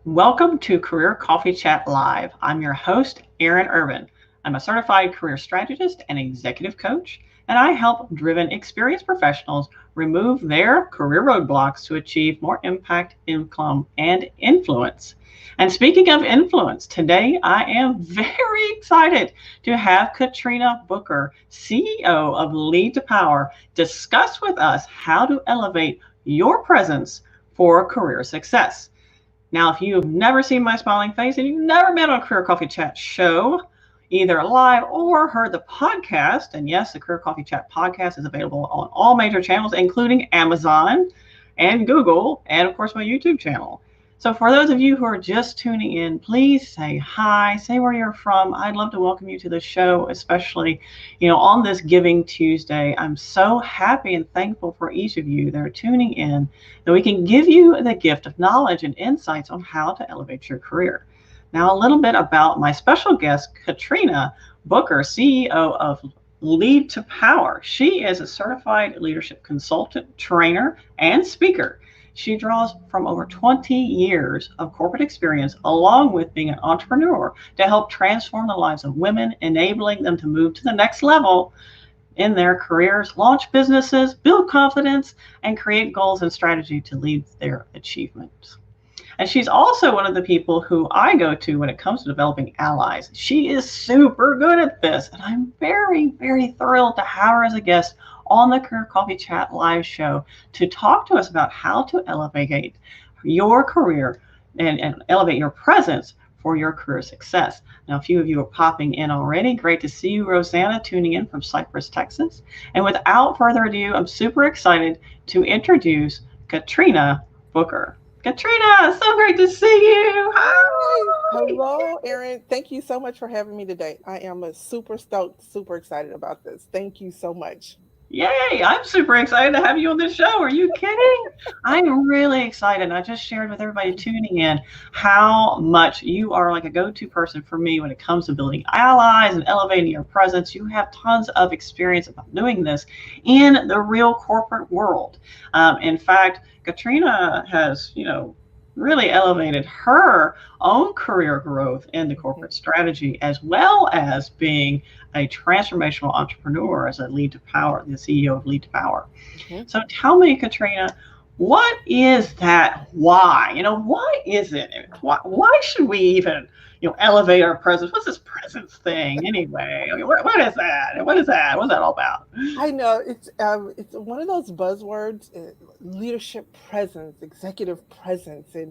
Welcome to Career Coffee Chat Live. I'm your host, Erin Irvin. I'm a certified career strategist and executive coach, and I help driven, experienced professionals remove their career roadblocks to achieve more impact, income, and influence. And speaking of influence, today I am very excited to have Katrina Booker, CEO of Lead to Power, discuss with us how to elevate your presence for career success. Now, if you've never seen my smiling face and you've never been on a Career Coffee Chat show, either live or heard the podcast, and yes, the Career Coffee Chat podcast is available on all major channels, including Amazon and Google, and of course, my YouTube channel. So, for those of you who are just tuning in, please say hi, say where you're from. I'd love to welcome you to the show, especially, on this Giving Tuesday. I'm so happy and thankful for each of you that are tuning in, that we can give you the gift of knowledge and insights on how to elevate your career. Now, a little bit about my special guest, Katrina Booker, CEO of Lead to Power. She is a certified leadership consultant, trainer, and speaker. She draws from over 20 years of corporate experience, along with being an entrepreneur, to help transform the lives of women, enabling them to move to the next level in their careers, launch businesses, build confidence, and create goals and strategy to lead their achievements. And she's also one of the people who I go to when it comes to developing allies. She is super good at this, and I'm very, very thrilled to have her as a guest on the Career Coffee Chat live show to talk to us about how to elevate your career and elevate your presence for your career success. Now, a few of you are popping in already. Great to see you, Rosanna, tuning in from Cypress, Texas. And without further ado, I'm super excited to introduce Katrina Booker. Katrina, so great to see you. Hi. Hello, Erin. Thank you so much for having me today. I am super stoked, super excited about this. Thank you so much. Yay, I'm super excited to have you on this show. Are you kidding? I'm really excited. I just shared with everybody tuning in how much you are like a go-to person for me when it comes to building allies and elevating your presence. You have tons of experience about doing this in the real corporate world. In fact, Katrina has, really elevated her own career growth in the corporate strategy, as well as being a transformational entrepreneur as a Lead to Power, the CEO of Lead to Power. Mhm. So tell me, Katrina, what is that why? Why is it? Why should we even, elevate our presence? What's this presence thing anyway? I mean, what is that? What is that? What's that all about? I know it's one of those buzzwords, leadership presence, executive presence, and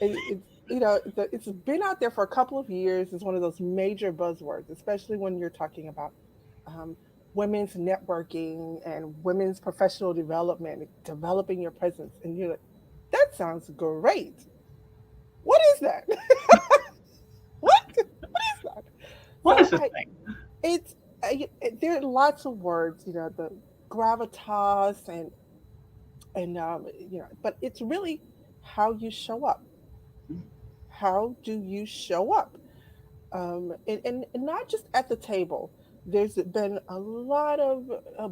it's been out there for a couple of years. It's one of those major buzzwords, especially when you're talking about um, women's networking and women's professional development, developing your presence, and you're like, that sounds great. What is that? What is that? What So is this thing? it's there are lots of words, the gravitas and but it's really how you show up. How do you show up? And not just at the table. There's been a lot of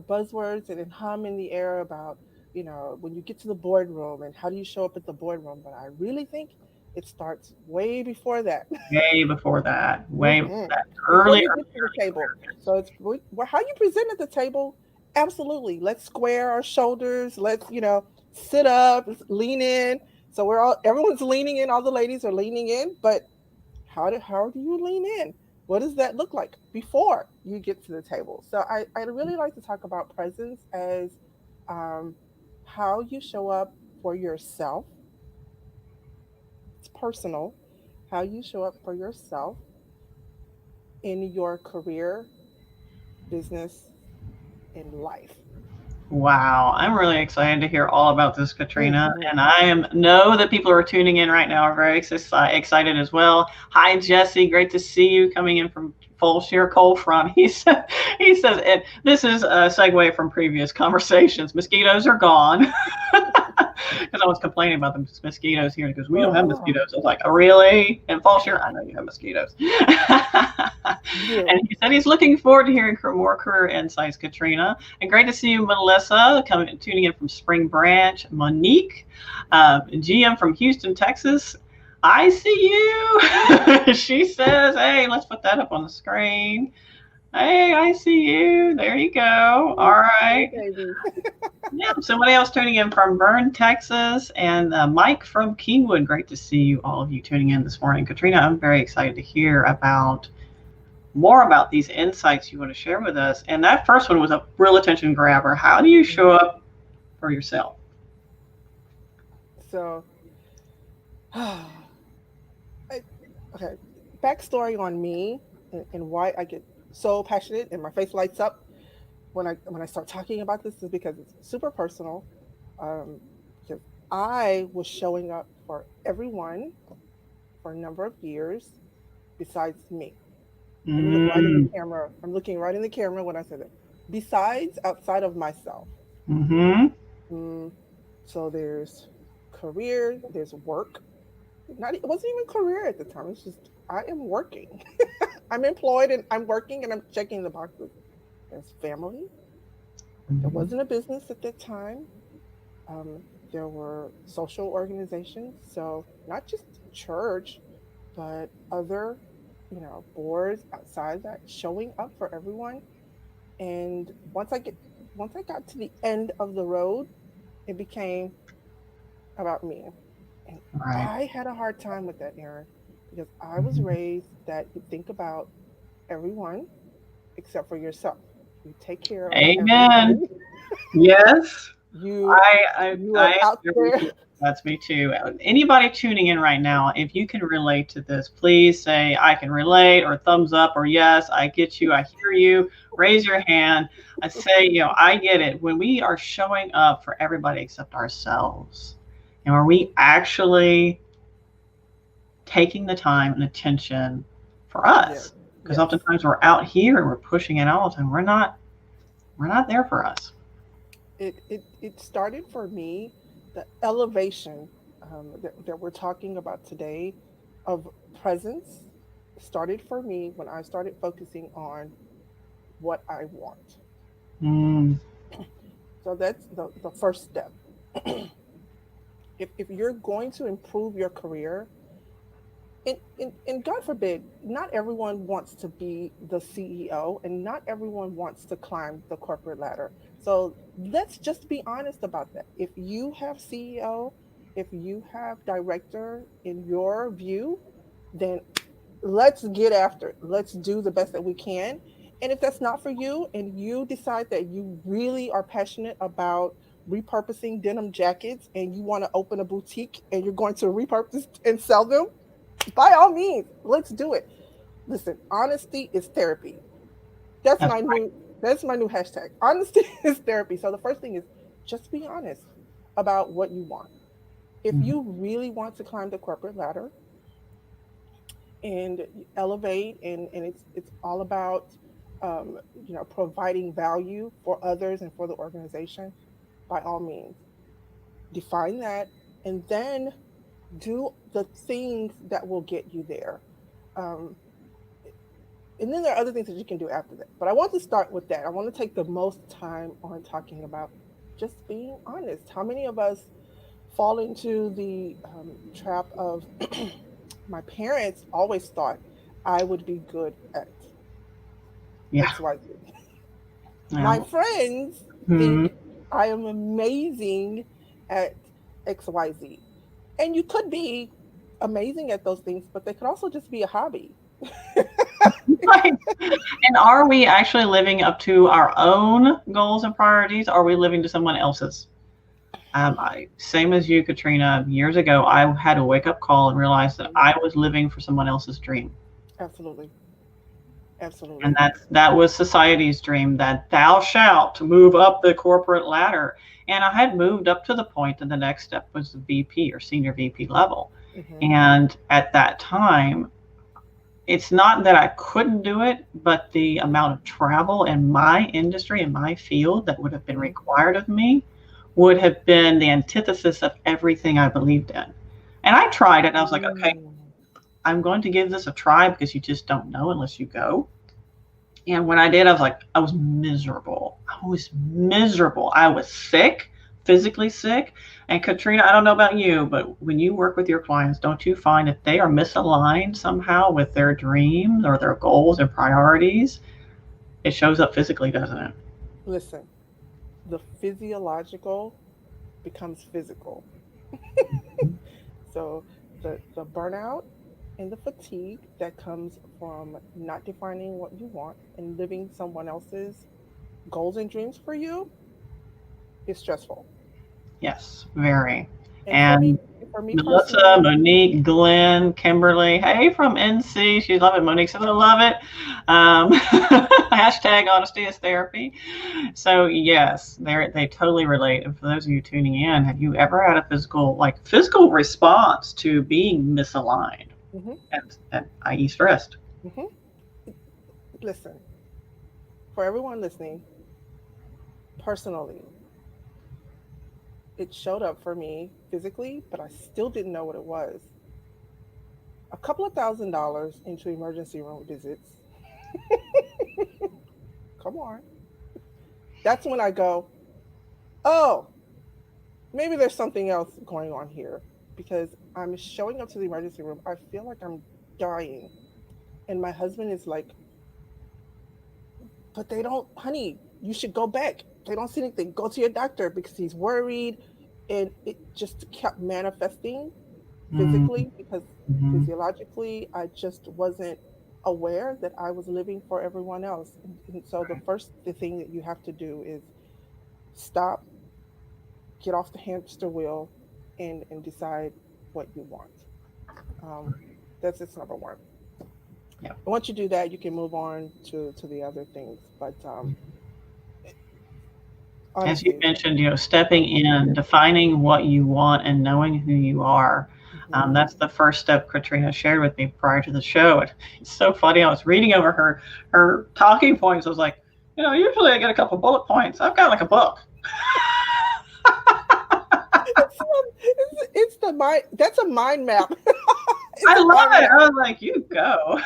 buzzwords and hum in the air about, when you get to the boardroom and how do you show up at the boardroom. But I really think it starts way before that. Way before that. Way before Mhm. that. Before Early, you early, get to the early table. So it's how you present at the table. Absolutely. Let's square our shoulders. Let's, sit up, lean in. So everyone's leaning in. All the ladies are leaning in. But how do you lean in? What does that look like before you get to the table? So I'd really like to talk about presence as um, how you show up for yourself. It's personal. How you show up for yourself in your career, business, and life. Wow, I'm really excited to hear all about this, Katrina. Mhm. And know that people who are tuning in right now are very excited as well. Hi, Jesse. Great to see you coming in from Full Sheer Cold Front. He says, and this is a segue from previous conversations. Mosquitoes are gone. Because I was complaining about the mosquitoes here. Because we don't have Oh, mosquitoes. I was like, oh, really? In Fall Sheer, I know you have mosquitoes. yeah. And he said he's looking forward to hearing more career insights, Katrina. And great to see you, Melissa, tuning in from Spring Branch. Monique, GM from Houston, Texas. I see you. She says, hey, let's put that up on the screen. Hey, I see you. There you go. All Hey, right. baby. Yeah, somebody else tuning in from Burn, Texas, and Mike from Kingwood. Great to see you, all of you tuning in this morning. Katrina, I'm very excited to hear about more about these insights you want to share with us. And that first one was a real attention grabber. How do you show Mhm. up for yourself? So, I, okay, backstory on me and why I get so passionate and my face lights up when I start talking about this is because it's super personal. Um, because I was showing up for everyone for a number of years besides me. Let me look right in the Mm, camera. I'm looking right in the camera when I say that. Besides, outside of myself. mm-hmm. Mm, so there's career, there's work. Not it wasn't even career at the time. It's just I am working. I'm employed and I'm working and I'm checking the boxes. There's family. There Mm-hmm. wasn't a business at that time. Um, there were social organizations, so not just church, but other, boards outside that showing up for everyone. And once I got to the end of the road, it became about me. And Right. I had a hard time with that, Aaron, because I was raised that you think about everyone except for yourself. You take care of Amen. everything. Yes. You I, I, you I are am out there with there. you. That's me too. Anybody tuning in right now, if you can relate to this, please say I can relate or thumbs up or yes, I get you, I hear you. Raise your hand. I say, I get it. When we are showing up for everybody except ourselves, and are we actually taking the time and attention for Yes, us? Because yes. oftentimes we're out here and we're pushing it all the time. We're not there for us. It started for me the elevation that we're talking about today of presence started for me when I started focusing on what I want. Mm, So that's the first step. If you're going to improve your career, and God forbid, not everyone wants to be the CEO and not everyone wants to climb the corporate ladder. So let's just be honest about that. If you have CEO, if you have director in your view, then let's get after it. Let's do the best that we can. And if that's not for you and you decide that you really are passionate about repurposing denim jackets and you want to open a boutique and you're going to repurpose and sell them, by all means, let's do it. Listen, honesty is therapy. That's that's my new that's my new hashtag. Honesty is therapy. So the first thing is just be honest about what you want. If right. you really want to climb the corporate ladder and elevate and it's all about providing value for others and for the organization, by all means, define that and then do the things that will get you there. Um, and then there are other things that you can do after that. But I want to start with that. I want to take the most time on talking about just being honest. How many of us fall into the trap of my parents always thought I would be good at Yeah. XYZ. My Yeah. friends Hmm. think I am amazing at XYZ. And you could be amazing at those things, but they could also just be a hobby. Right. And are we actually living up to our own goals and priorities? Or are we living to someone else's? Same as you, Katrina. Years ago, I had a wake up call and realized that Mhm. I was living for someone else's dream. Absolutely. And Absolutely. that was society's dream, that thou shalt move up the corporate ladder. And I had moved up to the point that the next step was the VP or senior VP level. Hmm. And at that time, it's not that I couldn't do it, but the amount of travel in my industry, in my field, that would have been Hmm. required of me would have been the antithesis of everything I believed in. And I tried it and I was like, okay, Mm. I'm going to give this a try because you just don't know unless you go. And when I did, I was like, I was miserable. I was miserable. I was sick physically sick. And Katrina, I don't know about you, but when you work with your clients, don't you find that they are misaligned somehow with their dreams or their goals and priorities? It shows up physically, doesn't it? Listen, the physiological becomes physical. So the burnout and the fatigue that comes from not defining what you want and living someone else's goals and dreams for you is stressful. Yes, very. And And for me Melissa, personally, Monique, Glenn, Kimberly, hey from NC, she's loving it. Monique says I love it. Hashtag honesty is therapy. So yes, they totally relate. And for those of you tuning in, have you ever had a physical response to being misaligned, hmm i.e. stressed? hmm listen, for everyone listening, personally, it showed up for me physically, but I still didn't know what it was. A couple of $1,000s into emergency room visits. Come on. That's when I go, oh, maybe there's something else going on here because I'm showing up to the emergency room. I feel like I'm dying. And my husband is like, but they don't, honey, you should go back. They don't see anything. Go to your doctor because he's worried. And it just kept manifesting physically because Mm-hmm. physiologically, I just wasn't aware that I was living for everyone else. And so the thing that you have to do is stop, get off the hamster wheel, and decide what you want. Um, it's number one. Yeah. And once you do that, you can move on to the other things. But As you honesty, mentioned, stepping in, defining what you want, and knowing who you are. hmm That's the first step Katrina shared with me prior to the show. And it's so funny. I was reading over her talking points. I was like, usually I get a couple bullet points. I've got like a book. it's the mind. That's a mind map. It's I a love mind it. map. I was like, you go.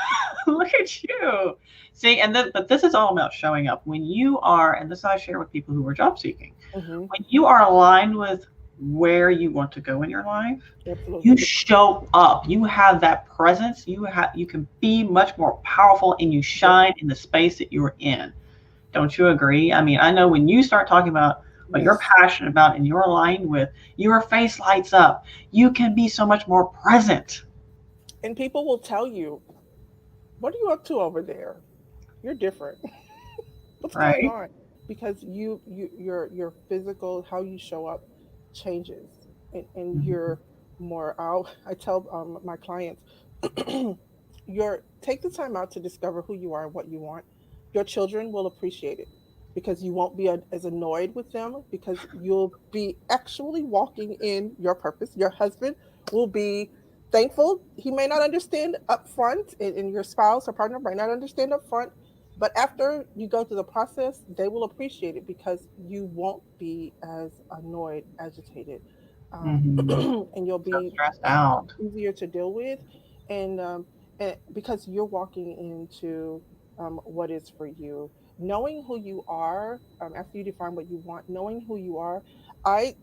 Look at you. See, but this is all about showing up. When you are, and this I share with people who are job seeking, hmm when you are aligned with where you want to go in your life, you Absolutely. show up. You have that presence. You can be much more powerful and you Yes. shine in the space that you're in. Don't you agree? I mean, I know when you start talking about what you're Yes. passionate about and you're aligned with, your face lights up. You can be so much more present, And people will tell you, "What are you up to over there? You're different. What's going right? on?" Because your physical, how you show up, changes, and Mhm. you're more. I tell my clients, your take the time out to discover who you are and what you want. Your children will appreciate it because you won't be as annoyed with them because you'll be actually walking in your purpose. Your husband will be thankful. He may not understand up front, and your spouse or partner might not understand up front, but after you go through the process, they will appreciate it because you won't be as annoyed, agitated, Mhm. and you'll So be stressed out. easier to deal with, and because you're walking into what is for you, knowing who you are after you define what you want, knowing who you are. I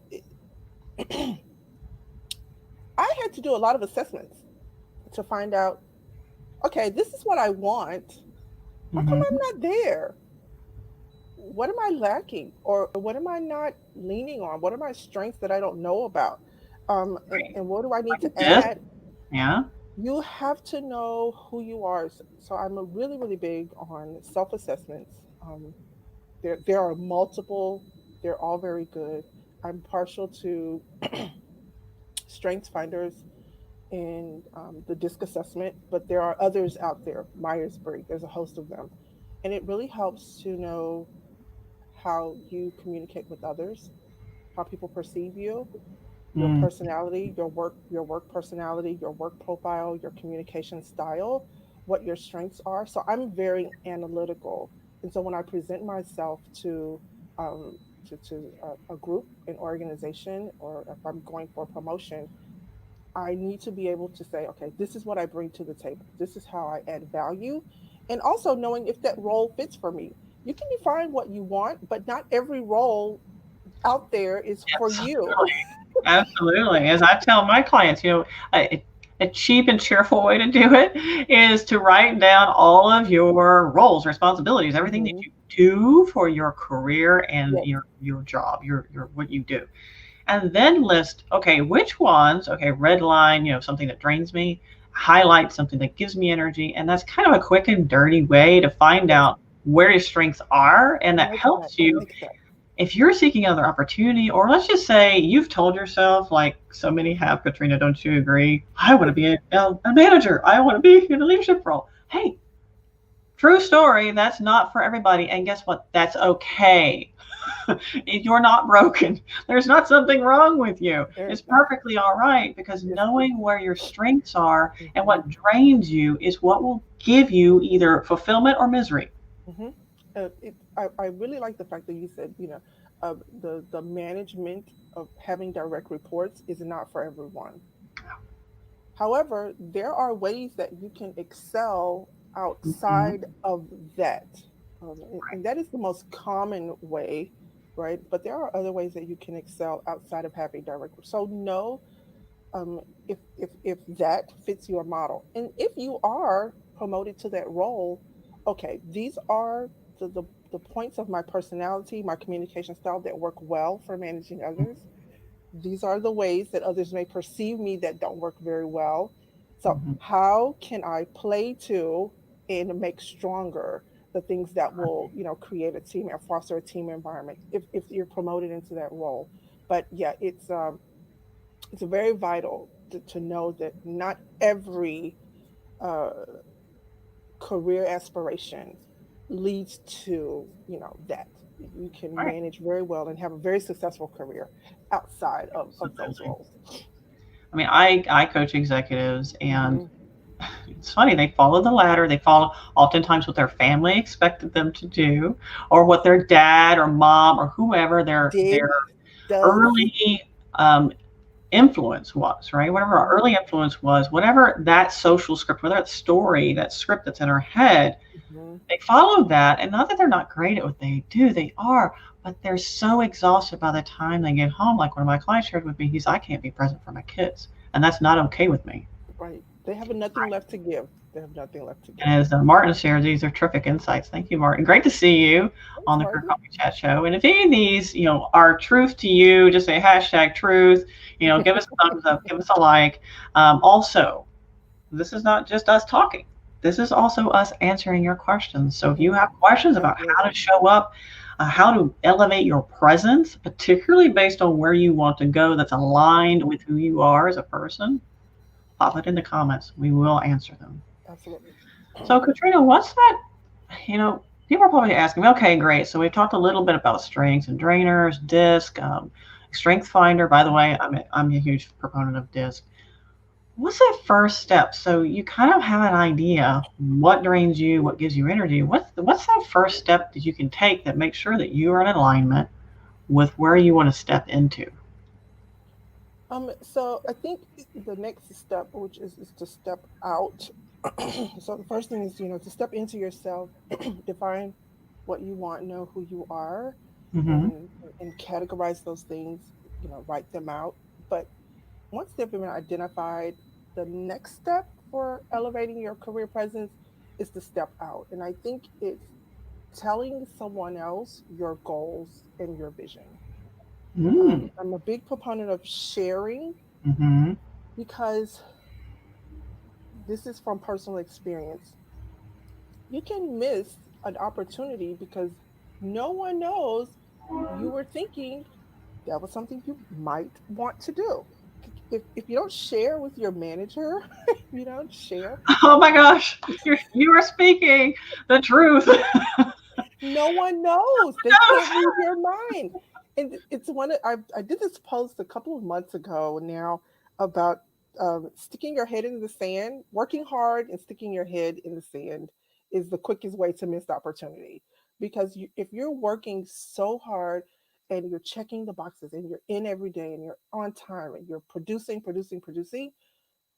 I had to do a lot of assessments to find out. Okay, this is what I want. How come Mhm. I'm not there? What am I lacking, or what am I not leaning on? What are my strengths that I don't know about? Right. And what do I need Like to this. add? Yeah. You have to know who you are. So I'm a really big on self assessments. There are multiple. They're all very good. I'm partial to strengths finders and the disc assessment, but there are others out there. Myers Briggs. There's a host of them, and it really helps to know how you communicate with others, how people perceive you, your Mm. personality, your work personality, your work profile, your communication style, what your strengths are. So I'm very analytical, and so when I present myself um, to a group, an organization, or if I'm going for a promotion, I need to be able to say, okay, this is what I bring to the table. This is how I add value. And also knowing if that role fits for me. You can define what you want, but not every role out there is for Yes, you. absolutely. As I tell my clients, a cheap and cheerful way to do it is to write down all of your roles, responsibilities, everything that Hmm. you do for your career and Yes. your job, your what you do. And then list, okay, which ones, okay, red line, something that drains me, highlight something that gives me energy. And that's kind of a quick and dirty way to find Yes. out where your strengths are. And I that like that. helps I you like that. if you're seeking another opportunity, or let's just say you've told yourself, like so many have, Katrina, don't you agree? I want to be a manager. I want to be in a leadership role. Hey, true story. That's not for everybody. And guess what? That's okay. You're not broken. There's not something wrong with you. There is It's not. perfectly all right because Yes. knowing where your strengths are and Hmm. what drains you is what will give you either fulfillment or misery. Hmm. I really like the fact that you said, the management of having direct reports is not for everyone. However, there are ways that you can excel Mm-hmm. outside of that. And that is the most common way, right? But there are other ways that you can excel outside of having direct. So know, if that fits your model, and if you are promoted to that role, okay, these are the points of my personality, my communication style that work well for managing others. These are the ways that others may perceive me that don't work very well. So, Mm-hmm. how can I play to and make stronger the things that will, create a team and foster a team environment if you're promoted into that role? But yeah, it's very vital to know that not every uh, career aspirations leads to that. You can All right. manage very well and have a very successful career outside of those Absolutely. roles. I mean, I coach executives, and Hmm. it's funny, they follow the ladder. They follow oftentimes what their family expected them to do, or what their dad or mom or whoever their Did, does. early um, influence was, right? Whatever our Hmm. early influence was, whatever that social script, whatever that story, that script that's in our head, Hmm. they followed that. And not that they're not great at what they do, they are, but they're so exhausted by the time they get home. Like one of my clients shared with me, I can't be present for my kids. And that's not okay with me. Right. They have nothing left to give. They have nothing left to give. And as Martin shares, these are terrific insights. Thank you, Martin. Great to see you Thanks, on the Career Martin. Coffee Chat Show. And if any of these, are truth to you, just say hashtag truth. Give us a thumbs up, give us a like. Also, this is not just us talking. This is also us answering your questions. So if you Hmm. have questions about how Absolutely. to show up, how to elevate your presence, particularly based on where you want to go, that's aligned with who you are as a person, pop it in the comments. We will answer them. Absolutely. So, Katrina, what's that? You know, People are probably asking me, okay, great. So we've talked a little bit about strengths and drainers, disc, strength finder. By the way, I'm a huge proponent of disc. What's that first step? So you kind of have an idea what drains you, what gives you energy. What's that first step that you can take that makes sure that you are in alignment with where you want to step into? So I think the next step, which is to step out. So the first thing is, to step into yourself, define what you want, know who you are, Mm-hmm. and categorize those things, write them out. But once they've been identified, the next step for elevating your career presence is to step out. And I think it's telling someone else your goals and your vision. Mm. I'm a big proponent of sharing Mm-hmm. because this is from personal experience. You can miss an opportunity because no one knows you were thinking that was something you might want to do. If you don't share with your manager, if you don't share, Oh my gosh, you are speaking the truth. no one knows. They can't read your mind. And it's I did this post a couple of months ago now about sticking your head in the sand. Working hard and sticking your head in the sand is the quickest way to miss opportunity. Because if you're working so hard and you're checking the boxes and you're in every day and you're on time and you're producing, producing, producing,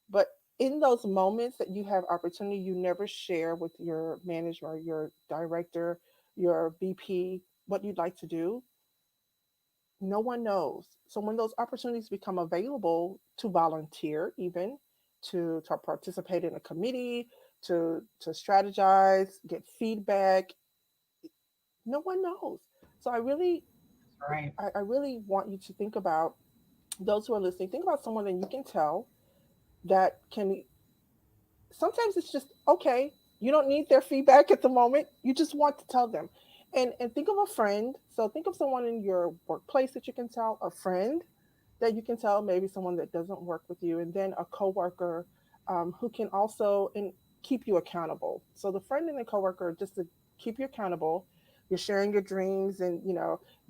but in those moments that you have opportunity, you never share with your manager, your director, your VP what you'd like to do. No one knows. So when those opportunities become available to volunteer, even to participate in a committee, to strategize, get feedback, no one knows. So Right. I really want you to think about those who are listening. Think about someone that you can tell that can. Sometimes it's just okay. You don't need their feedback at the moment. You just want to tell them. And think of a friend. So think of someone in your workplace that you can tell, a friend that you can tell, maybe someone that doesn't work with you, and then a coworker who can also keep you accountable. So the friend and the coworker, just to keep you accountable. You're sharing your dreams, and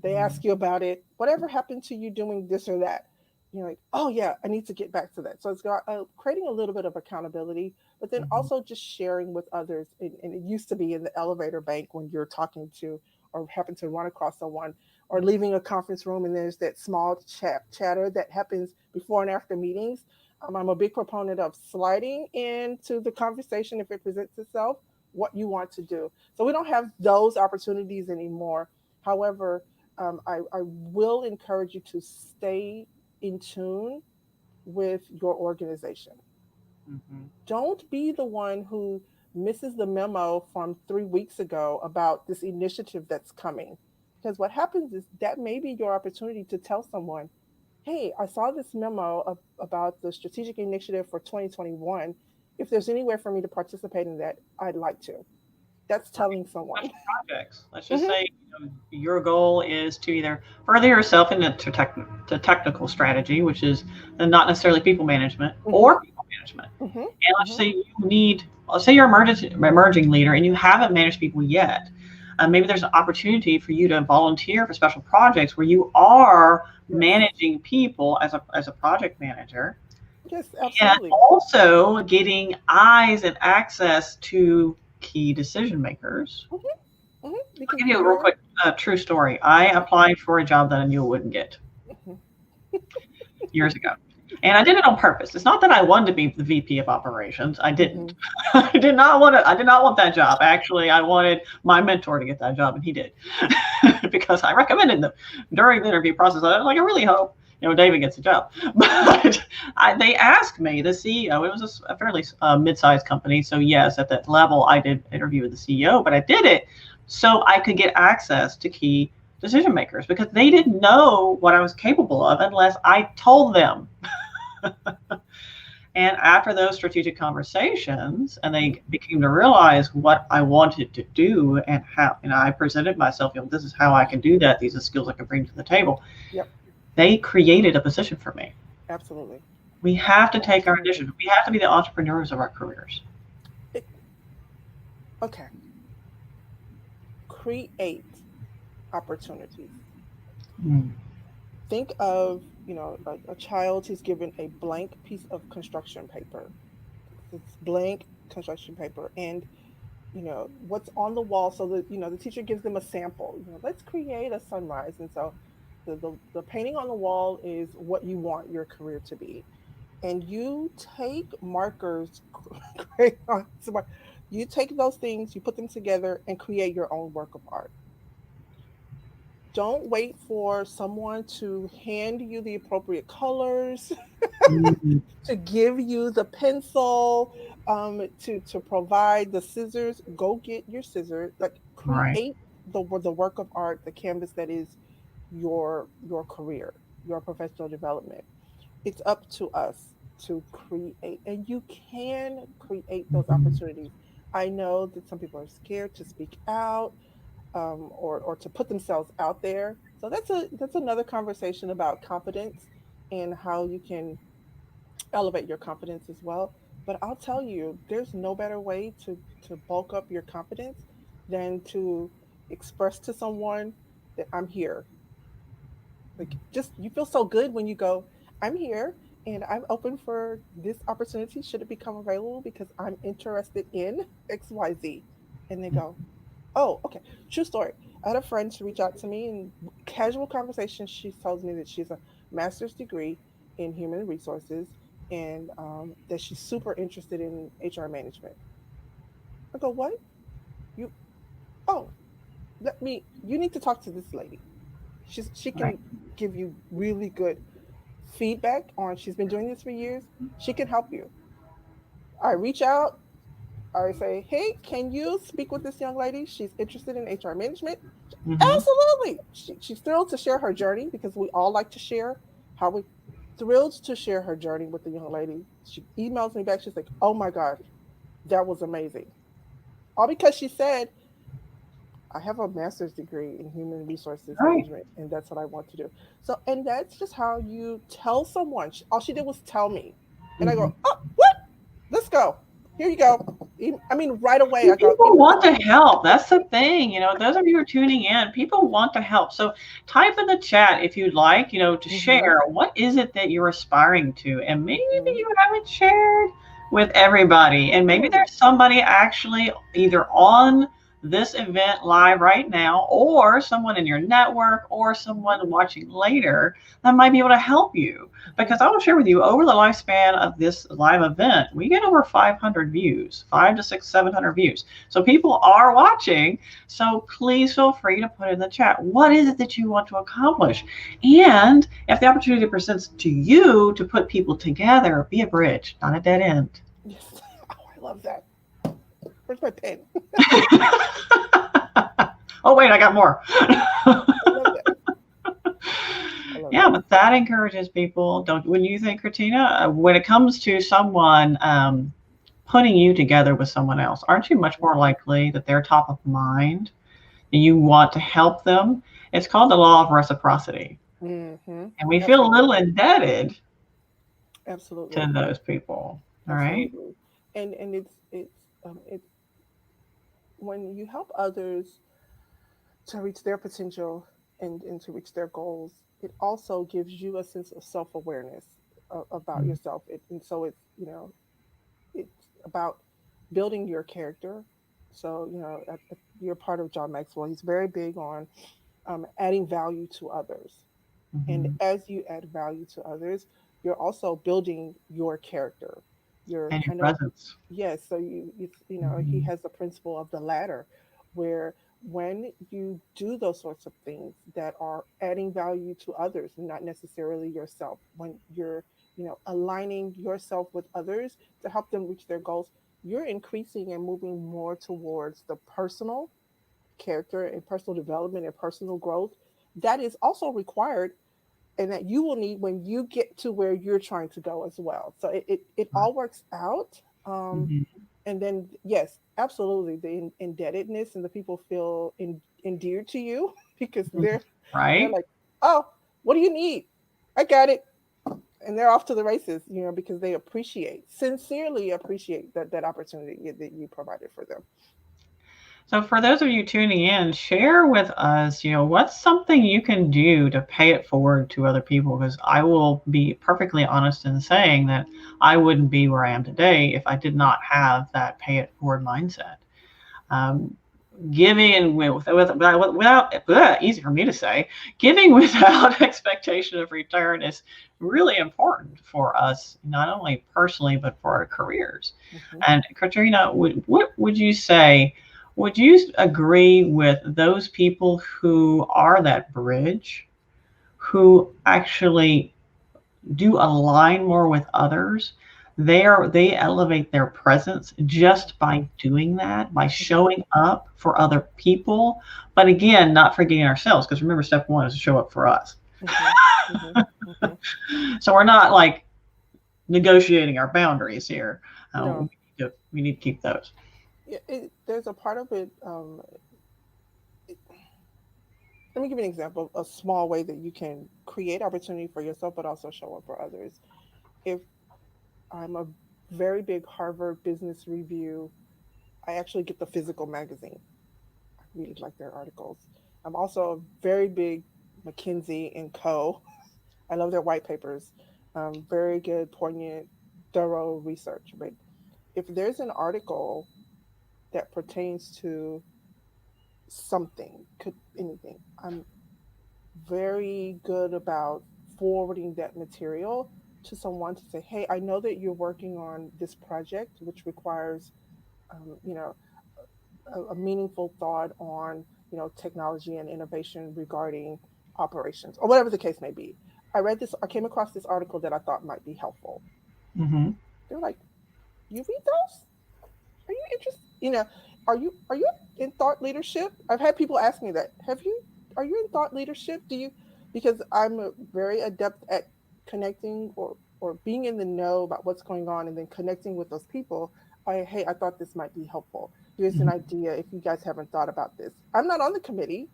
they Mhm. ask you about it. Whatever happened to you doing this or that? You're like, oh yeah, I need to get back to that. So it's got creating a little bit of accountability, but then Mhm. also just sharing with others. And it used to be in the elevator bank when you're talking to or happen to run across someone or leaving a conference room and there's that small chatter that happens before and after meetings. I'm a big proponent of sliding into the conversation if it presents itself, what you want to do. So we don't have those opportunities anymore. However, I will encourage you to stay in tune with your organization. Mhm. Don't be the one who misses the memo from 3 weeks ago about this initiative that's coming. Because what happens is that may be your opportunity to tell someone, hey, I saw this memo about the strategic initiative for 2021. If there's anywhere for me to participate in that, I'd like to. That's Right. telling someone. Special projects. Let's just Hmm. say your goal is to either further yourself into to technical strategy, which is not necessarily people management, Hmm. or people management. Hmm. And let's Hmm. say you need, let's say you're emerging leader and you haven't managed people yet. Maybe there's an opportunity for you to volunteer for special projects where you are Yes. managing people as a project manager, Yes, and absolutely. also getting eyes and access to key decision makers. Hmm. Hmm. I'll Because give you a real you're. quick true story. I applied for a job that I knew I wouldn't get Mhm. years ago. And I did it on purpose. It's not that I wanted to be the VP of operations. I didn't. Mhm. I did not want to. I did not want that job. Actually, I wanted my mentor to get that job, and he did because I recommended them during the interview process. I was like, I really hope David gets a job. But they asked me, the CEO. It was a fairly mid-sized company, so yes, at that level, I did interview with the CEO, but I did it so I could get access to key decision makers because they didn't know what I was capable of unless I told them. And after those strategic conversations, and Mhm. they became to realize what I wanted to do and how, I presented myself, this is how I can do that. These are skills I can bring to the table. Yep. They created a position for me. Absolutely. We have to take our Absolutely. initiative. We have to be the entrepreneurs of our careers. It, okay. Create opportunities. Mm. Think of, a child who's given a blank piece of construction paper. It's blank construction paper. And, what's on the wall. So the teacher gives them a sample. Let's create a sunrise. And so the painting on the wall is what you want your career to be. And you take markers, crayons, you take those things, you put them together and create your own work of art. Don't wait for someone to hand you the appropriate colors, Mm. to give you the pencil, to provide the scissors. Go get your scissors. Like Right. create the work of art, the canvas that is your career, your professional development. It's up to us to create, and you can create those Mhm. opportunities. I know that some people are scared to speak out, or to put themselves out there. So that's another conversation about confidence and how you can elevate your confidence as well. But I'll tell you, there's no better way to bulk up your confidence than to express to someone that I'm here. Like, just you feel so good when you go, I'm here and I'm open for this opportunity should it become available because I'm interested in XYZ. And they go, oh, okay. True story. I had a friend to reach out to me in casual conversation. She tells me that she's a master's degree in human resources, and that she's super interested in HR management. I go, what? You, oh, you need to talk to this lady. She Right. can give you really good feedback on, she's been doing this for years, she can help you. I reach out, I say, hey, can you speak with this young lady? She's interested in HR management. Hmm. Absolutely. She's thrilled to share her journey because we all like to share how we, thrilled to share her journey with the young lady. She emails me back. She's like, oh my God, that was amazing. All because she said, I have a master's degree in human resources Right. management, and that's what I want to do. So, and that's just how you tell someone. All she did was tell me. And I go, Hmm. oh, what? Let's go. Here you go. I mean, right away, I go, People email want this. to help. That's the thing. Those of you who are tuning in, people want to help. So type in the chat if you'd like, to Mm-hmm, share what is it that you're aspiring to. And maybe mm-hmm. you haven't shared with everybody. And maybe Ooh. there's somebody actually either on this event live right now, or someone in your network, or Mm-hmm, someone watching later that might be able to help you. mm-hmm. Because I will share with you, over the lifespan of this live event, we get over 500 views, 700 views. So people are watching. So please feel free to put in the chat, what is it that you want to accomplish? And if the opportunity presents to you to put people together, be a bridge, not a dead end. Yes. Oh, I love that. Where's my pen? Oh, wait, I got more. I love that. I love Yeah, that. but that encourages people. Don't, when you think, Katrina, when it comes to someone putting you together with someone else, aren't you much more likely that they're top of mind and you want to help them? It's called the law of reciprocity. Mm-hmm. And we feel a little Absolutely. indebted to Absolutely. those people. All right. Absolutely. And it's when you help others to reach their potential and to reach their goals, it also gives you a sense of self-awareness about yourself. And so it's about building your character. So, you're part of John Maxwell. He's very big on adding value to others. And Mm-hmm. as you add value to others, you're also building your character. You're And your kind of, presence. yes. So he Mm-hmm. has the principle of the ladder, where when you do those sorts of things that are adding value to others, not necessarily yourself, when you're aligning yourself with others to help them reach their goals, you're increasing and moving more towards the personal character and personal development and personal growth that is also required and that you will need when you get to where you're trying to go as well. So it all works out. Mm-hmm. And then, yes, absolutely, the indebtedness and the people feel endeared to you because they're Right. like, oh, what do you need? I got it. And they're off to the races, because they sincerely appreciate that opportunity that you provided for them. So for those of you tuning in, share with us, what's something you can do to pay it forward to other people? Because I will be perfectly honest in saying that I wouldn't be where I am today if I did not have that pay it forward mindset. Um, Giving and without easy for me to say, giving without expectation of return is really important for us, not only personally but for our careers. Hmm. And Katrina, what would you say? Would you agree with those people who are that bridge, who actually do align more with others? They elevate their presence just by doing that, by Hmm. showing up for other people. But again, not forgetting ourselves, because remember, step one is to show up for us. Hmm. Hmm. Hmm. So we're not like negotiating our boundaries here. No, We need to keep those. there's a part of it. Let me give you an example, a small way that you can create opportunity for yourself, but also show up for others. If I'm a very big Harvard Business Review, I actually get the physical magazine. I really like their articles. I'm also a very big McKinsey and Co. I love their white papers. Very good, poignant, thorough research. But if there's an article that pertains to something, could anything, I'm very good about forwarding that material to someone to say, hey, I know that you're working on this project, which requires, um, you know, a meaningful thought on, technology and innovation regarding operations or whatever the case may be. I came across this article that I thought might be helpful. Mm-hmm. They're like, you read those? Are you interested? Are you in thought leadership? I've had people ask me that. Are you in thought leadership? Do you? Because I'm very adept at connecting or being in the know about what's going on and then connecting with those people. Hey, I thought this might be helpful. Here's an idea if you guys haven't thought about this. I'm not on the committee.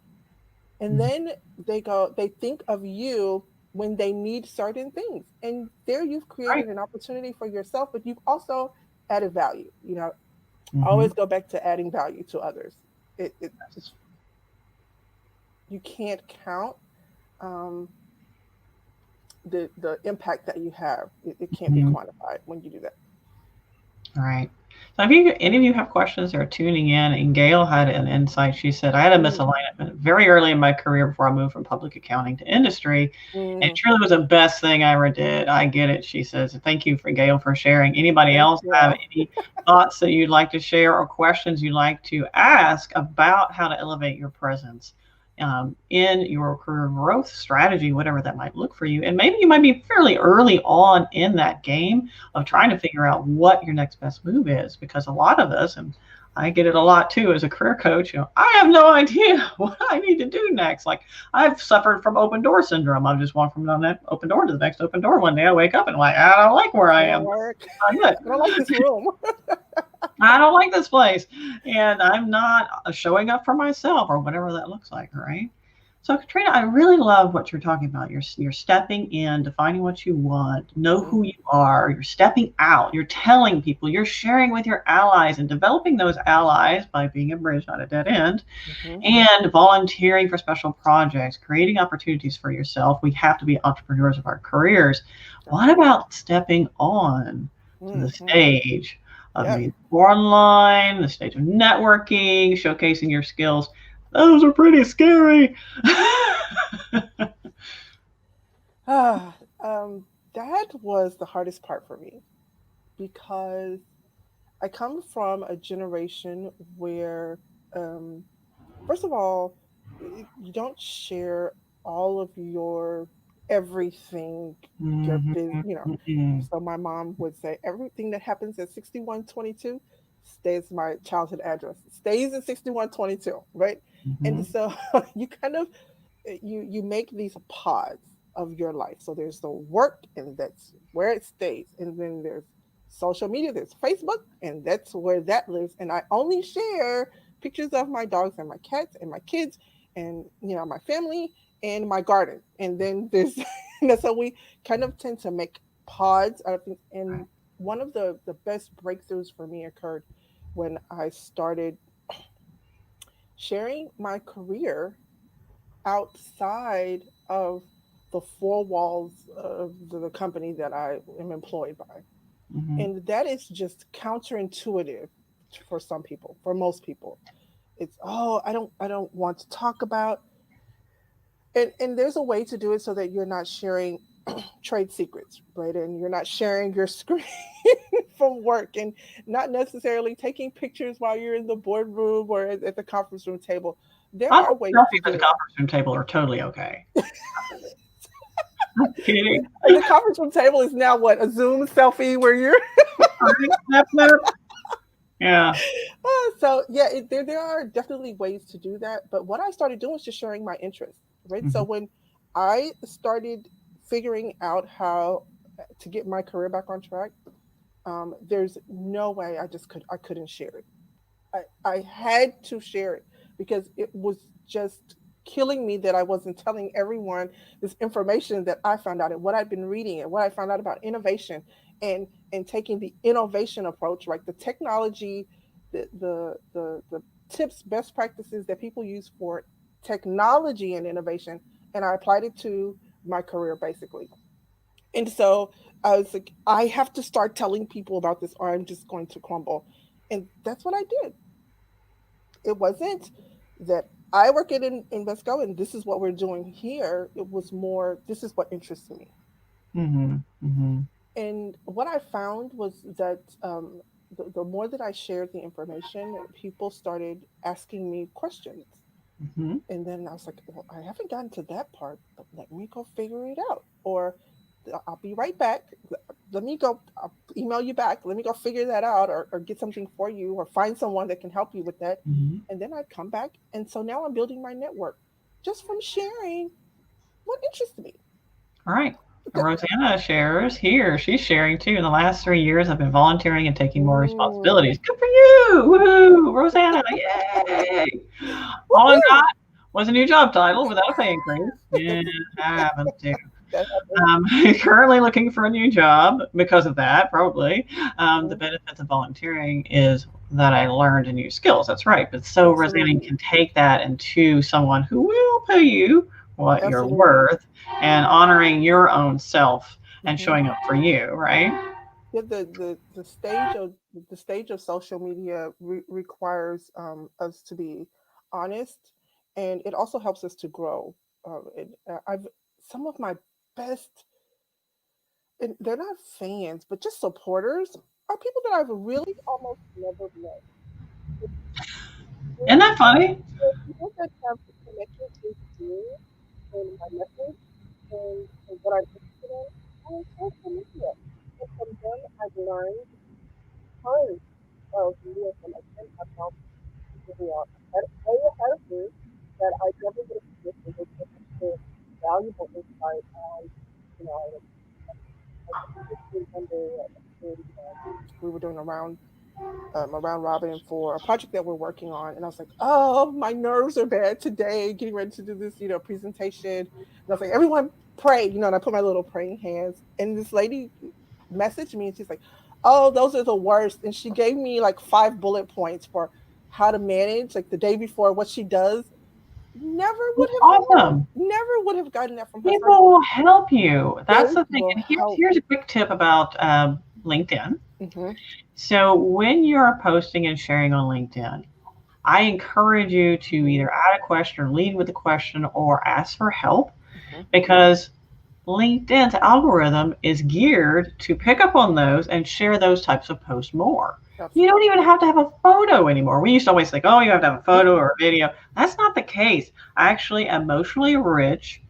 And Mm-hmm. then they think of you when they need certain things. And there you've Right. created an opportunity for yourself, but you've also added value. I Mm-hmm. always go back to adding value to others. It's you can't count um, the impact that you have. It can't be Mm-hmm. quantified when you do that. All right. So if any of you have questions or are tuning in, and Gail had an insight. She said, I had a Mm, misalignment very early in my career before I moved from public accounting to industry. And it mm, truly was the best thing I ever did. I get it, she says. Thank you for Gail for sharing. Anybody thanks, else have Gail. any thoughts that you'd like to share or questions you'd like to ask about how to elevate your presence in your career growth strategy, whatever that might look for you? And maybe you might be fairly early on in that game of trying to figure out what your next best move is, because a lot of us, and I get it a lot too as a career coach, I have no idea what I need to do next. Like, I've suffered from open door syndrome. I've just walked from that open door to the next open door. One day I wake up and I'm like, I don't like where This I won't am. work. Not good. I don't like this room. I don't like this place. And I'm not showing up for myself or whatever that looks like, right? So, Katrina, I really love what you're talking about. You're stepping in, defining what you want, know Hmm. who you are. You're stepping out. You're telling people. You're sharing with your allies and developing those allies by being a bridge, not a dead end, Hmm. and volunteering for special projects, creating opportunities for yourself. We have to be entrepreneurs of our careers. What Definitely. about stepping on to the Hmm. stage of Yep. maybe online, the stage of networking, showcasing your skills? Those are pretty scary. Ah, that was the hardest part for me because I come from a generation where, um, first of all, you don't share all of your everything, your Mhm. So my mom would say everything that happens at 6122 stays my childhood address. It stays in 6122, right? And Mhm. so you kind of you make these pods of your life. So there's the work, and that's where it stays. And then there's social media, there's Facebook, and that's where that lives. And I only share pictures of my dogs and my cats and my kids and my family and my garden. And then there's so we kind of tend to make pods out of things. And one of the best breakthroughs for me occurred when I started sharing my career outside of the four walls of the company that I am employed by. Mhm. And that is just counterintuitive for some people, for most people. It's, oh, I don't want to talk about, and there's a way to do it so that you're not sharing trade secrets, right? And you're not sharing your screen from work and not necessarily taking pictures while you're in the boardroom or at the conference room table. There I are think ways to selfies at do the it. conference room table are totally okay. I'm kidding. The conference room table is now what, a Zoom selfie where you're Right? Snap, snap. Yeah. so yeah, there are definitely ways to do that. But what I started doing was just sharing my interests, right? So Mhm. when I started figuring out how to get my career back on track, there's no way I couldn't share it. I had to share it because it was just killing me that I wasn't telling everyone this information that I found out and what I've been reading and what I found out about innovation and taking the innovation approach, right? The technology, the tips, best practices that people use for technology and innovation, and I applied it to my career basically. And so I was like, I have to start telling people about this or I'm just going to crumble. And that's what I did. It wasn't that I work in Invesco and this is what we're doing here. It was more, this is what interests me. Mhm. Mhm. And what I found was that the more that I shared the information, people started asking me questions. Mhm. And then I was like, well, I haven't gotten to that part, but let me go figure it out. Or I'll be right back. Let me go, I'll email you back. Let me go figure that out, or get something for you, or find someone that can help you with that. Mhm. And then I'd come back. And so now I'm building my network just from sharing what interests me. All right. Th- Rosanna shares here. She's sharing too. In the last 3 years, I've been volunteering and taking more Mm. responsibilities. Good for you! Woohoo! Rosanna, yay! All I Woohoo! got was a new job title without a pay increase. Yeah, I haven't too. That happens. Currently looking for a new job because of that, probably. The Mhm. benefits of volunteering is that I learned new skills. That's right. But so, Rosanna, you Absolutely. can take that into someone who will pay you what you're Absolutely. worth and honoring your own self and Hmm. showing up for you, right? Yeah, the stage of social media requires us to be honest, and it also helps us to grow. I've some of my best, and they're not fans, but just supporters, are people that I've really almost never met. It's Isn't really that funny? people that have connected with me and my message and what I'm interested in on social media. And from them, I've learned tons of new information about people who are way ahead of me that I never would have predicted. They give us the valuable insight on, like, I remember we were doing around robin for a project that we're working on, and I was like, oh, my nerves are bad today, getting ready to do this, presentation. And I was like, everyone pray, and I put my little praying hands, and this lady messaged me, and she's like, oh, those are the worst, and she gave me like 5 bullet points for how to manage, like the day before, what she does. Never would That's have known. awesome. Never would have gotten that from her. So People will help you. That's they the thing. will And here's help. here's a quick tip about LinkedIn. Hmm. So when you're posting and sharing on LinkedIn, I encourage you to Hmm. either add a question or lead with a question or ask for help Hmm. because LinkedIn's algorithm is geared to pick up on those and share those types of posts more. You don't Absolutely. even have to have a photo anymore. We used to always think, oh, you have to have a photo or a video. That's not the case. Actually, emotionally rich,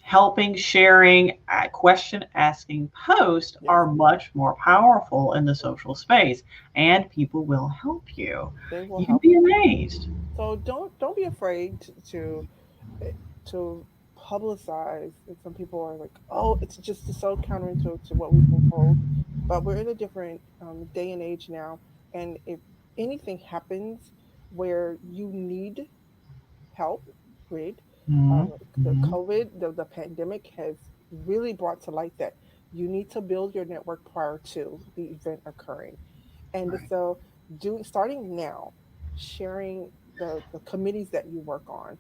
helping, sharing, question asking posts Yes, are much more powerful in the social space, and people will help you. they will You'd help. be amazed. So don't be afraid eh, to publicize. And some people are like, oh, it's just so counterintuitive to what we've been told. But we're in a different day and age now, and if anything happens where you need help, great. The Mm-hmm. COVID, the pandemic has really brought to light that you need to build your network prior to the event occurring. And Right. so, doing starting now, sharing the committees that you work on,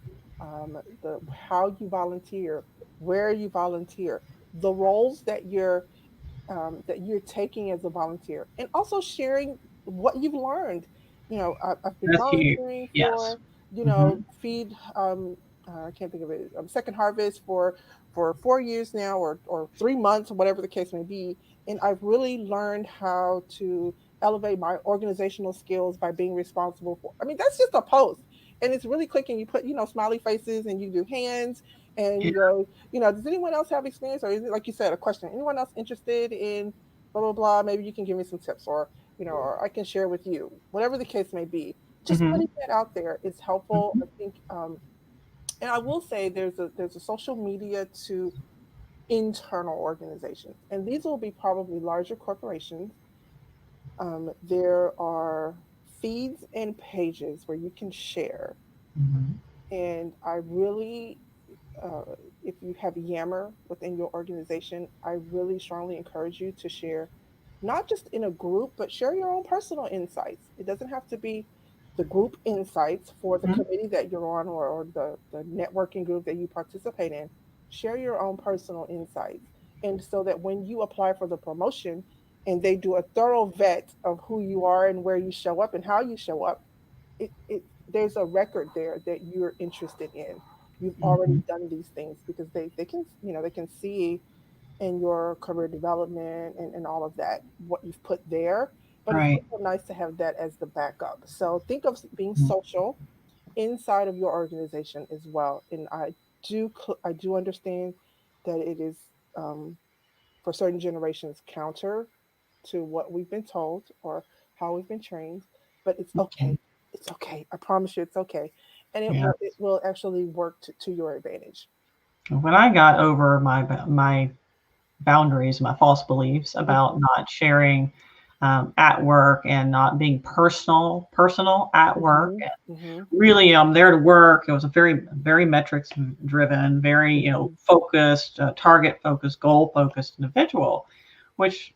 the how you volunteer, where you volunteer, the roles that you're taking as a volunteer, and also sharing what you've learned. I've been That's huge. volunteering Yes. for, Mm-hmm. feed. I can't think of it. Second Harvest for 4 years now, or 3 months, or whatever the case may be. And I've really learned how to elevate my organizational skills by being responsible for. I mean, that's just a post, and it's really clicking. You put smiley faces, and you do hands, and Yeah. you go, does anyone else have experience, or is it, like you said, a question? Anyone else interested in blah blah blah? Maybe you can give me some tips, or I can share with you. Whatever the case may be, just Mm-hmm. putting that out there is helpful. Mm-hmm. I think, and I will say there's a social media to internal organizations, and these will be probably larger corporations. There are feeds and pages where you can share, Mm-hmm. and I really uh, if you have Yammer within your organization, I really strongly encourage you to share, not just in a group, but share your own personal insights. It doesn't have to be the group insights for the Mm-hmm. committee that you're on, or the networking group that you participate in. Share your own personal insights. And so that when you apply for the promotion and they do a thorough vet of who you are and where you show up and how you show up, it there's a record there that you're interested in. You've already Mm-hmm. done these things, because they can, they can see in your career development, and all of that what you've put there. But it's Right. also nice to have that as the backup. So think of being Mm-hmm. social, inside of your organization as well. And I do understand that it is, um, for certain generations, counter to what we've been told or how we've been trained, but it's okay. It's okay. I promise you, it's okay, and Yeah. it will actually work to your advantage. When I got over my boundaries, my false beliefs about Hmm. not sharing at work and not being personal at work. Hmm. Hmm. Really, there to work. It was a very metrics driven, very Hmm. focused, target focused, goal focused individual, which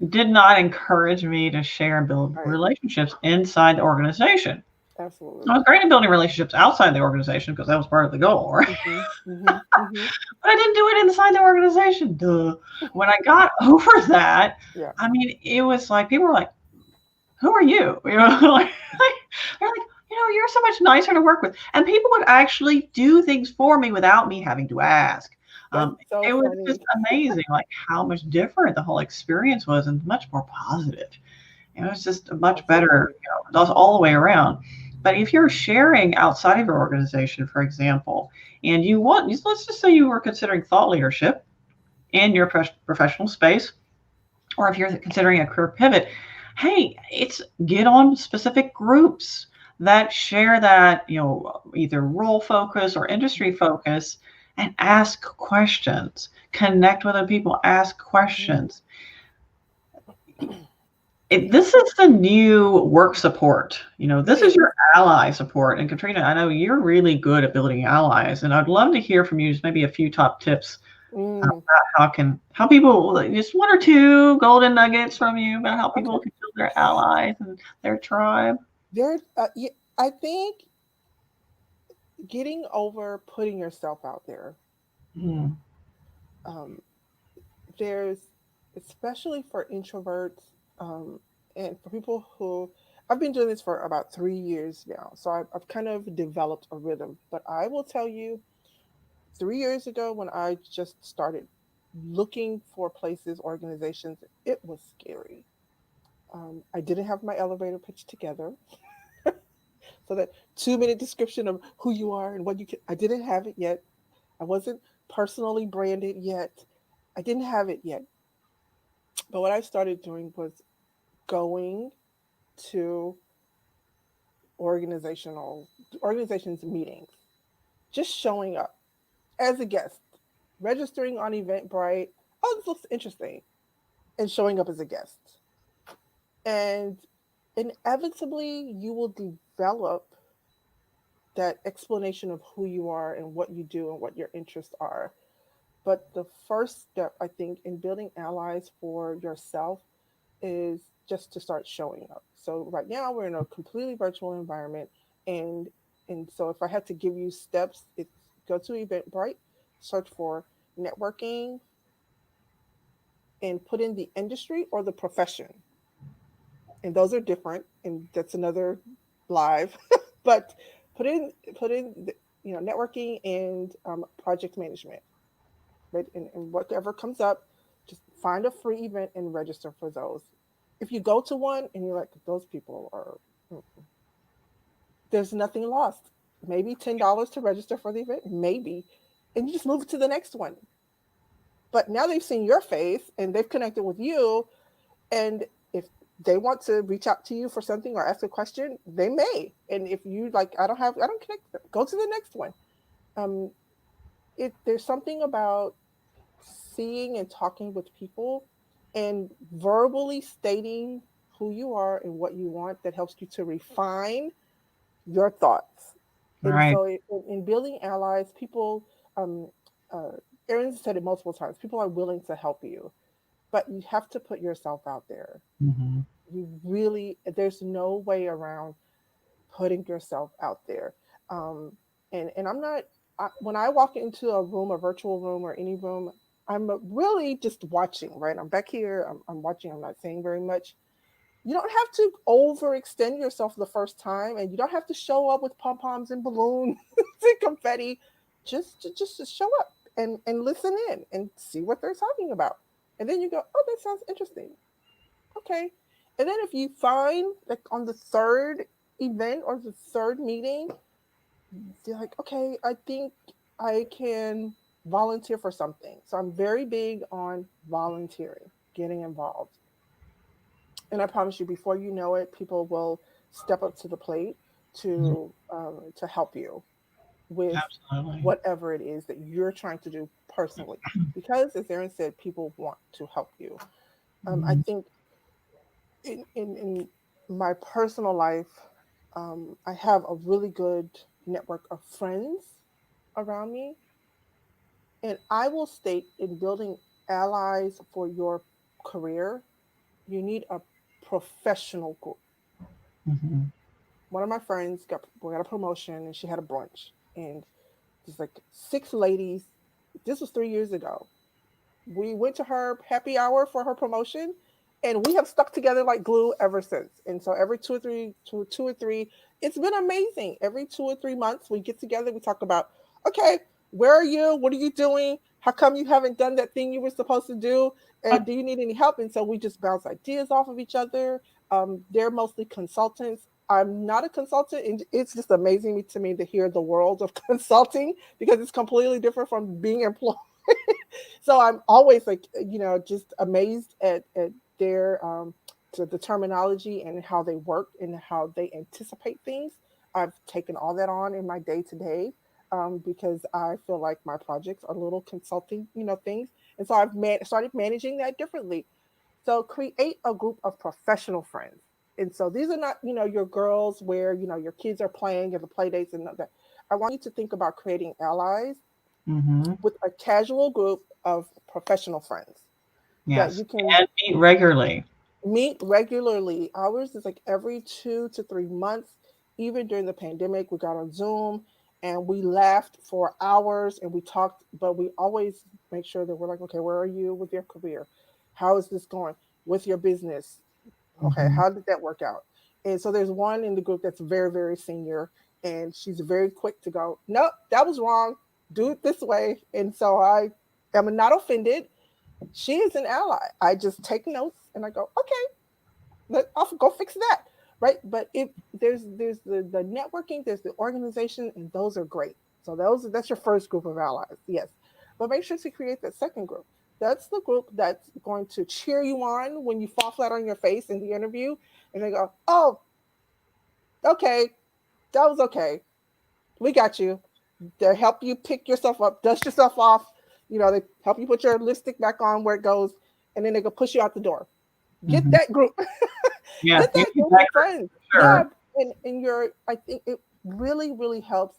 did not encourage me to share and build Right. relationships inside the organization. I Absolutely. was great at building relationships outside the organization because that was part of the goal, right? Hmm. Hmm. Hmm. But I didn't do it inside the organization. Duh. When I got over that, Yeah. I mean, it was like people were like, "Who are you?" Like they're like, "You're so much nicer to work with," and people would actually do things for me without me having to ask. That's so It was funny. just amazing, like how much different the whole experience was, and much more positive. It was just much better, Absolutely. that's all the way around. But if you're sharing outside of your organization, for example, and let's just say you were considering thought leadership in your professional space, or if you're considering a career pivot, hey, it's get on specific groups that share that, either role focus or industry focus, and ask questions. Connect with other people, ask Hmm. questions. This is the new work support. It This is is. your ally support. And Katrina, I know you're really good at building allies, and I'd love to hear from you just maybe a few top tips about Mm, how people, like, just one or two golden nuggets from you about how people okay. can build their allies and their tribe. Yeah, I think getting over putting yourself out there. Mm, Um, there's, especially for introverts, um, and for people who, I've been doing this for about 3 years now, so I've kind of developed a rhythm. But I will tell you, 3 years ago, when I just started looking for places, organizations, it was scary. I didn't have my elevator pitch together. So that 2-minute description of who you are and what you can, I didn't have it yet. I wasn't personally branded yet. I didn't have it yet. But what I started doing was going to organizational organizations meetings, just showing up as a guest, registering on Eventbrite. Oh, this looks interesting, and showing up as a guest. And inevitably, you will develop that explanation of who you are and what you do and what your interests are. But the first step, I think, in building allies for yourself is just to start showing up. So right now we're in a completely virtual environment, and so if I had to give you steps, it's go to Eventbrite, search for networking, and put in the industry or the profession. And those are different, and that's another live. But put in put in the, networking and project management, right? And whatever comes up, just find a free event and register for those. If you go to one and you're like, those people are, there's nothing lost. Maybe $10 to register for the event, maybe, and you just move to the next one. But now they've seen your face and they've connected with you, and if they want to reach out to you for something or ask a question, they may. And if you like, I don't connect, go to the next one. Um, there's something about seeing and talking with people and verbally stating who you are and what you want that helps you to refine your thoughts. And right. so, in building allies, people, um, uh, Erin said it multiple times, people are willing to help you, but you have to put yourself out there. Hmm. You really, there's no way around putting yourself out there. Um, and I'm not, when I walk into a room, a virtual room or any room, I'm really just watching, right? I'm back here, I'm watching, I'm not saying very much. You don't have to overextend yourself the first time, and you don't have to show up with pom poms and balloons and confetti. Just show up and listen in and see what they're talking about. And then you go, oh, that sounds interesting. Okay. And then if you find like on the third event or the third meeting, they're like, okay, I think I can volunteer for something. So I'm very big on volunteering, getting involved. And I promise you, before you know it, people will step up to the plate Mhm. to help you with Absolutely. whatever it is that you're trying to do personally. Because, as Aaron said, people want to help you. I Mhm. think in my personal life, I have a really good network of friends around me. And I will state, in building allies for your career, you need a professional group. Mhm. One of my friends got a promotion and she had a brunch. And there's like six ladies. This was 3 years ago. We went to her happy hour for her promotion, and we have stuck together like glue ever since. And so every two or three, it's been amazing. Every 2 or 3 months, we get together. We talk about, okay, where are you? What are you doing? How come you haven't done that thing you were supposed to do? And do you need any help? And so we just bounce ideas off of each other. They're mostly consultants. I'm not a consultant, and it's just amazing to me to hear the world of consulting because it's completely different from being employed. So I'm always like, just amazed at their to the terminology and how they work and how they anticipate things. I've taken all that on in my day to day because I feel like my projects are little consulting, things, and so started managing that differently. So create a group of professional friends. And so these are not, your girls where, your kids are playing at the play dates and that. I want you to think about creating allies Mhm. with a casual group of professional friends that Yes, you can and meet regularly. meet regularly. Ours is like every 2 to 3 months. Even during the pandemic, we got on Zoom and we laughed for hours and we talked, but we always make sure that we're like, okay, where are you with your career? How is this going with your business? Okay, Mhm. how did that work out? And so there's one in the group that's very, very senior, and she's very quick to go, nope, that was wrong. Do it this way. And so I am not offended. She is an ally. I just take notes and I go, okay, I'll go fix that. Right. But if there's the networking, there's the organization, and those are great. So that's your first group of allies. Yes. But make sure to create that second group. That's the group that's going to cheer you on when you fall flat on your face in the interview and they go, oh, okay, that was okay. We got you. They help you pick yourself up, dust yourself off. They help you put your lipstick back on where it goes, and then they go push you out the door. Get Mhm. that group. Yeah, Get you that need group that of friends. for Yeah, sure. and I think it really, really helps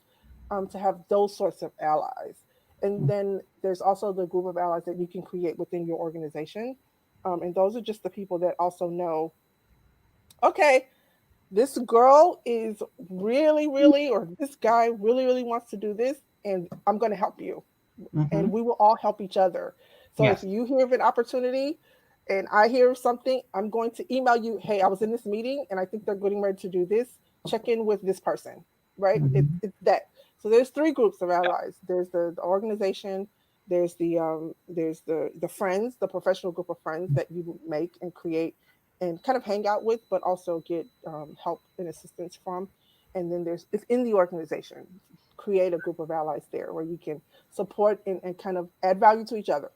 to have those sorts of allies. And then there's also the group of allies that you can create within your organization. And those are just the people that also know, okay, this girl is really, really, or this guy really, really wants to do this, and I'm going to help you. And Mhm. we will all help each other. So if Yes. you hear of an opportunity and I hear something, I'm going to email you, hey, I was in this meeting and I think they're getting ready to do this. Check in with this person, right? Mhm. It's that. So there's three groups of Yeah. allies. There's the organization, there's the friends, the professional group of friends that you make and create and kind of hang out with, but also get help and assistance from. And then there's it's in the organization. Create a group of allies there where you can support and kind of add value to each other.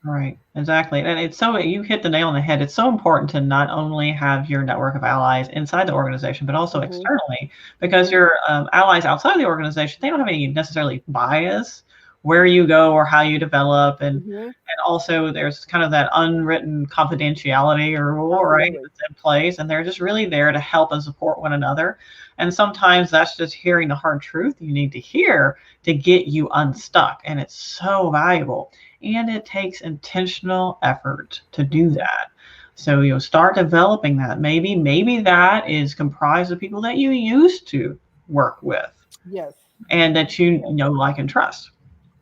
Right, exactly. And it's so you hit the nail on the head. It's so important to not only have your network of allies inside the organization, but also Hmm. externally, because Hmm. your allies outside the organization, they don't have any necessarily bias where you go or how you develop. Hmm. And also there's kind of that unwritten confidentiality or rule, right, Absolutely. that's in place. And they're just really there to help and support one another. And sometimes that's just hearing the hard truth you need to hear to get you unstuck. And it's so valuable and it takes intentional effort to do Hmm. that. So you'll start developing that. Maybe that is comprised of people that you used to work with Yes. and that you Yes. know, like, and trust.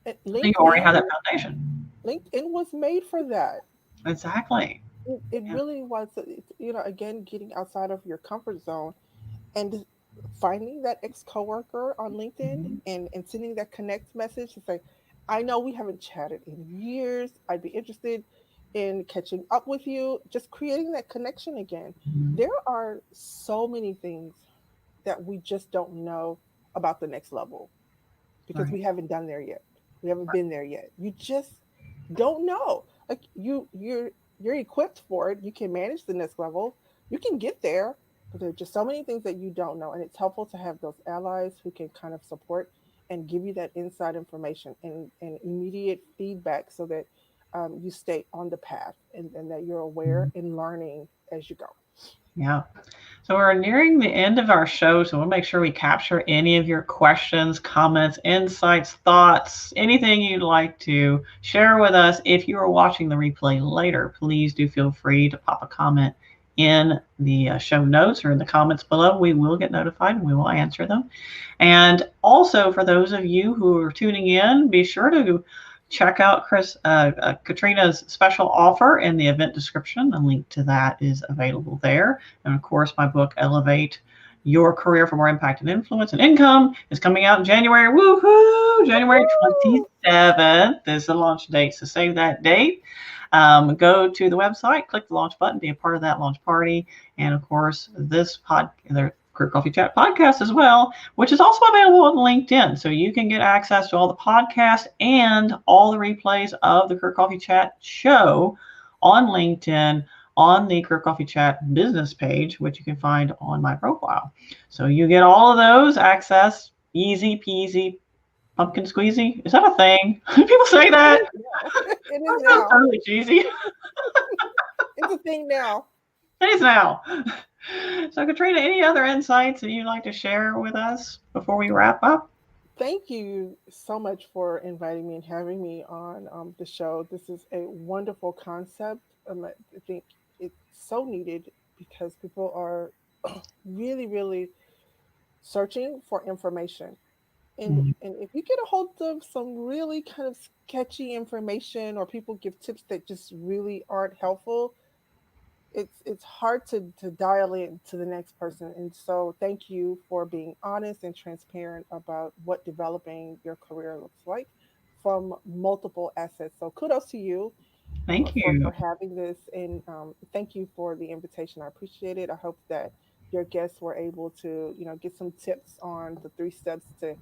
So you already have that LinkedIn, foundation. LinkedIn was made for that. Exactly. It Yeah. really was, again, getting outside of your comfort zone and finding that ex coworker on LinkedIn Mhm. and sending that connect message to say, I know we haven't chatted in years. I'd be interested in catching up with you, just creating that connection again. Mhm. There are so many things that we just don't know. about the next level because Right. we haven't done there yet. We haven't been there yet. You just don't know. Like you're equipped for it. You can manage the next level. You can get there, but there are just so many things that you don't know. And it's helpful to have those allies who can kind of support and give you that inside information and immediate feedback so that you stay on the path and that you're aware and learning as you go. Yeah. So we're nearing the end of our show, so we'll make sure we capture any of your questions, comments, insights, thoughts, anything you'd like to share with us. If you are watching the replay later, please do feel free to pop a comment in the show notes or in the comments below. We will get notified and we will answer them. And also, for those of you who are tuning in, be sure to check out Katrina's special offer in the event description. A link to that is available there. And of course, my book, Elevate Your Career for More Impact and Influence and Income, is coming out in January. Woohoo! January Woo! 27th is the launch date. So save that date. Go to the website, click the launch button, be a part of that launch party. And of course, the Career Coffee Chat podcast as well, which is also available on LinkedIn. So you can get access to all the podcasts and all the replays of the Career Coffee Chat show on LinkedIn on the Career Coffee Chat business page, which you can find on my profile. So you get all of those access, easy peasy, pumpkin squeezy. Is that a thing? People say It that. is now. It is That sounds now. totally cheesy. It's a thing now. It is now. So, Katrina, any other insights that you'd like to share with us before we wrap up? Thank you so much for inviting me and having me on the show. This is a wonderful concept. I think it's so needed because people are really, really searching for information. Mhm. And if you get a hold of some really kind of sketchy information or people give tips that just really aren't helpful, it's hard to dial in to the next person. And so thank you for being honest and transparent about what developing your career looks like from multiple assets. So kudos to you Thank you. for having this, and thank you for the invitation. I appreciate it. I hope that your guests were able to get some tips on the 3 steps to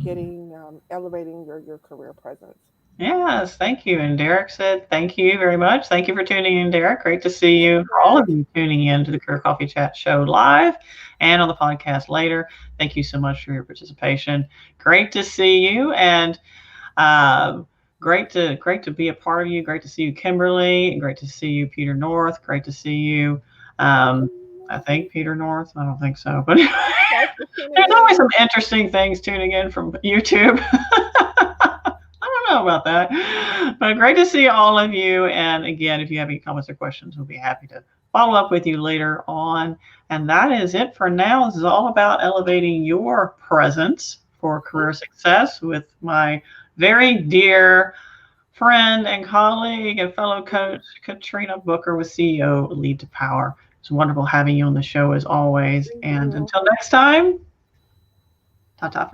getting elevating your career presence. Yes, thank you. And Derek said, thank you very much. Thank you for tuning in, Derek. Great to see Thank you. you, For all of Derek. you tuning in to the Career Coffee Chat show live and on the podcast later, thank you so much for your participation. Great to see you. And Um, great to be a part of you. Great to see you, Kimberly. Great to see you, Peter North. Great to see you. Bye, Um, I Katrina. think Peter North. I don't think so, but Thanks for tuning there's always in. some interesting things tuning in from YouTube. I don't know about that, but great to see all of you. And again, if you have any comments or questions, we'll be happy to follow up with you later on. And that is it for now. This is all about elevating your presence for career success with my very dear friend and colleague and fellow coach, Katrina Booker with CEO Lead to Power. It's wonderful having you on the show as always. Thank And you. until next time, ta ta for now.